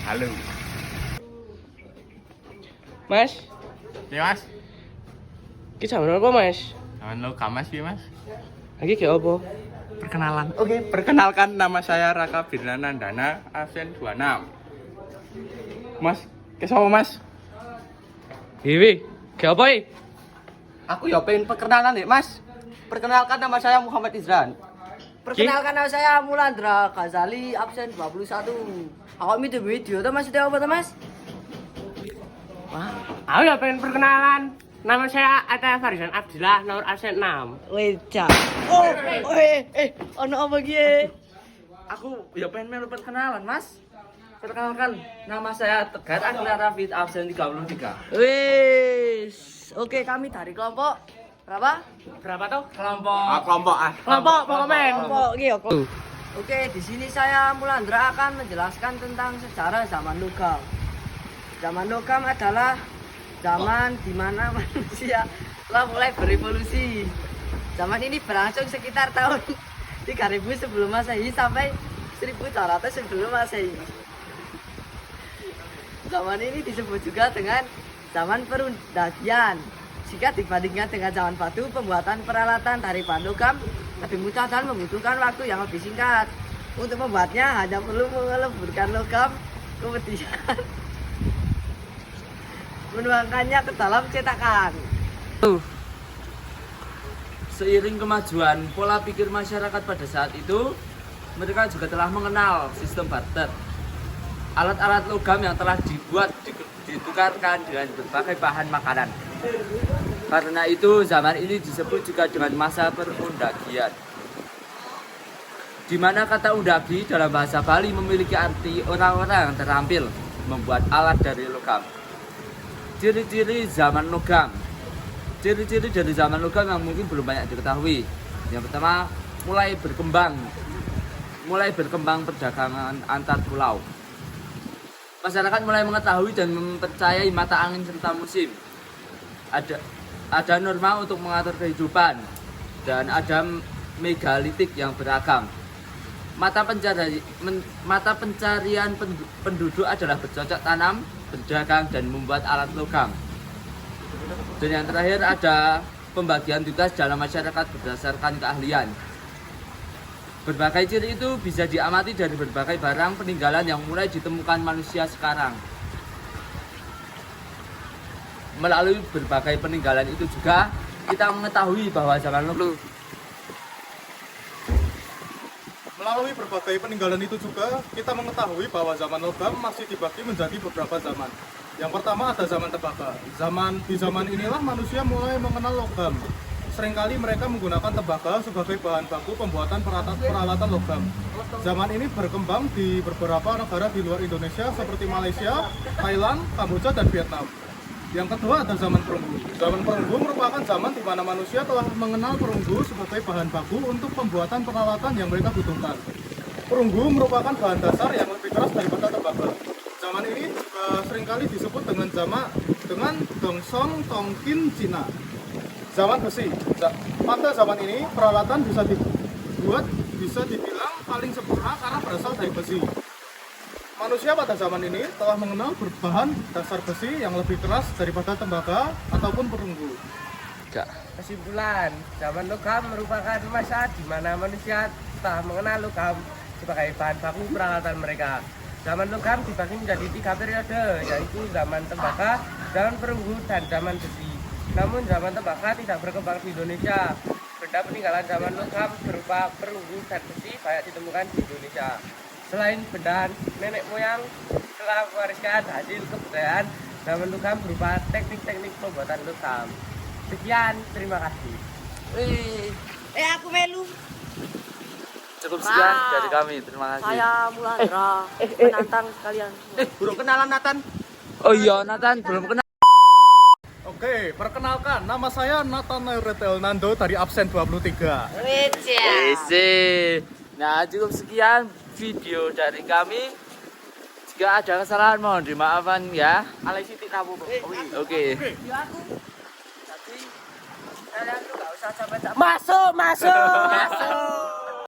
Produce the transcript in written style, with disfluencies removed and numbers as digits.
Halo. Mas, Ya Mas. iki jaman apa, Mas? Jangan lo kamas ya Mas. Lagi kayak apa? Perkenalan. Oke, perkenalkan nama saya Raka Birnanandana, absen 26. Mas, kesapa Mas? Dewi, kayak apa, Aku ya pengen perkenalan nih Mas. Perkenalkan nama saya Muhammad Izran. Perkenalkan nama saya Mulandra Ghazali absen 21. Aku video tuh Mas itu apa tuh Mas? Aku ya pengen perkenalan. Nama saya Atta Farizan Abdillah, nomor absen 6. Weca. Ono apa gie? Aku ya pengen melu perkenalan Mas. Perkenalkan nama saya Tegar Akhila Rafid absen 33. Wis. Oke, kami dari kelompok berapa? Berapa tuh? Kelompok Kelompok pengamen. Kelompok iki ya. Oke, di sini saya Mulandra akan menjelaskan tentang sejarah zaman logam. Zaman logam adalah zaman di mana manusia telah mulai berevolusi. Zaman ini berlangsung sekitar tahun 3000 sebelum Masehi sampai 1200 sebelum Masehi. Zaman ini disebut juga dengan zaman perundagian. Jika dibandingkan dengan zaman batu, pembuatan peralatan dari bahan logam lebih mudah dan membutuhkan waktu yang lebih singkat. Untuk membuatnya hanya perlu meleburkan logam, kemudian menuangkannya ke dalam cetakan. Seiring kemajuan pola pikir masyarakat pada saat itu, mereka juga telah mengenal sistem barter. Alat-alat logam yang telah dibuat ditukarkan dengan berbagai bahan makanan. Karena itu zaman ini disebut juga dengan masa perundagian. Di mana kata undagi dalam bahasa Bali memiliki arti orang-orang yang terampil membuat alat dari logam. Ciri-ciri zaman logam. Ciri-ciri dari zaman logam yang mungkin belum banyak diketahui. Yang pertama, mulai berkembang perdagangan antar pulau. Masyarakat mulai mengetahui dan mempercayai mata angin serta musim. Ada norma untuk mengatur kehidupan dan ada megalitik yang beragam. Mata pencarian penduduk adalah bercocok tanam, berdagang dan membuat alat logam. Dan yang terakhir ada pembagian tugas dalam masyarakat berdasarkan keahlian. Berbagai ciri itu bisa diamati dari berbagai barang peninggalan yang mulai ditemukan manusia sekarang. Melalui berbagai peninggalan itu juga kita mengetahui bahwa zaman lalu. Melalui berbagai peninggalan itu juga kita mengetahui bahwa zaman logam masih dibagi menjadi beberapa zaman. Yang pertama ada zaman tembaga. Di zaman inilah manusia mulai mengenal logam. Seringkali mereka menggunakan tembaga sebagai bahan baku pembuatan peralatan logam. Zaman ini berkembang di beberapa negara di luar Indonesia seperti Malaysia, Thailand, Kamboja, dan Vietnam. Yang kedua ada zaman perunggu. Zaman perunggu merupakan zaman di mana manusia telah mengenal perunggu sebagai bahan baku untuk pembuatan peralatan yang mereka butuhkan. Perunggu merupakan bahan dasar yang lebih keras daripada tembaga. Zaman ini juga seringkali disebut dengan Dongsong Tongkin Cina. Zaman besi. Pada zaman ini peralatan bisa dibilang paling sempurna karena berasal dari besi. Manusia pada zaman ini telah mengenal berbahan dasar besi yang lebih keras daripada tembaga ataupun perunggu. Kesimpulan, zaman logam merupakan masa di mana manusia telah mengenal logam sebagai bahan baku peralatan mereka. Zaman logam dibagi menjadi 3 periode, yaitu zaman tembaga, zaman perunggu, dan zaman besi. Namun zaman tembaga tidak berkembang di Indonesia. Benda peninggalan zaman logam berupa perunggu dan besi banyak ditemukan di Indonesia. Selain benda nenek moyang telah mewariskan hasil kebudayaan, zaman logam berupa teknik-teknik pembuatan logam. Sekian, terima kasih. Aku melu. Cukup sekian dari kami. Terima kasih. Saya Mulandra menantang kalian. Belum kenalan Nathan. Oh iya, Nathan belum kenal. Oke, perkenalkan nama saya Nathanael Retel Nando dari absen 23. Ese. Nah, cukup sekian video dari kami. Jika ada kesalahan mohon dimaafkan ya. Alexi kamu. Oke. Jadi kalian tuh gak usah sampai Masuk.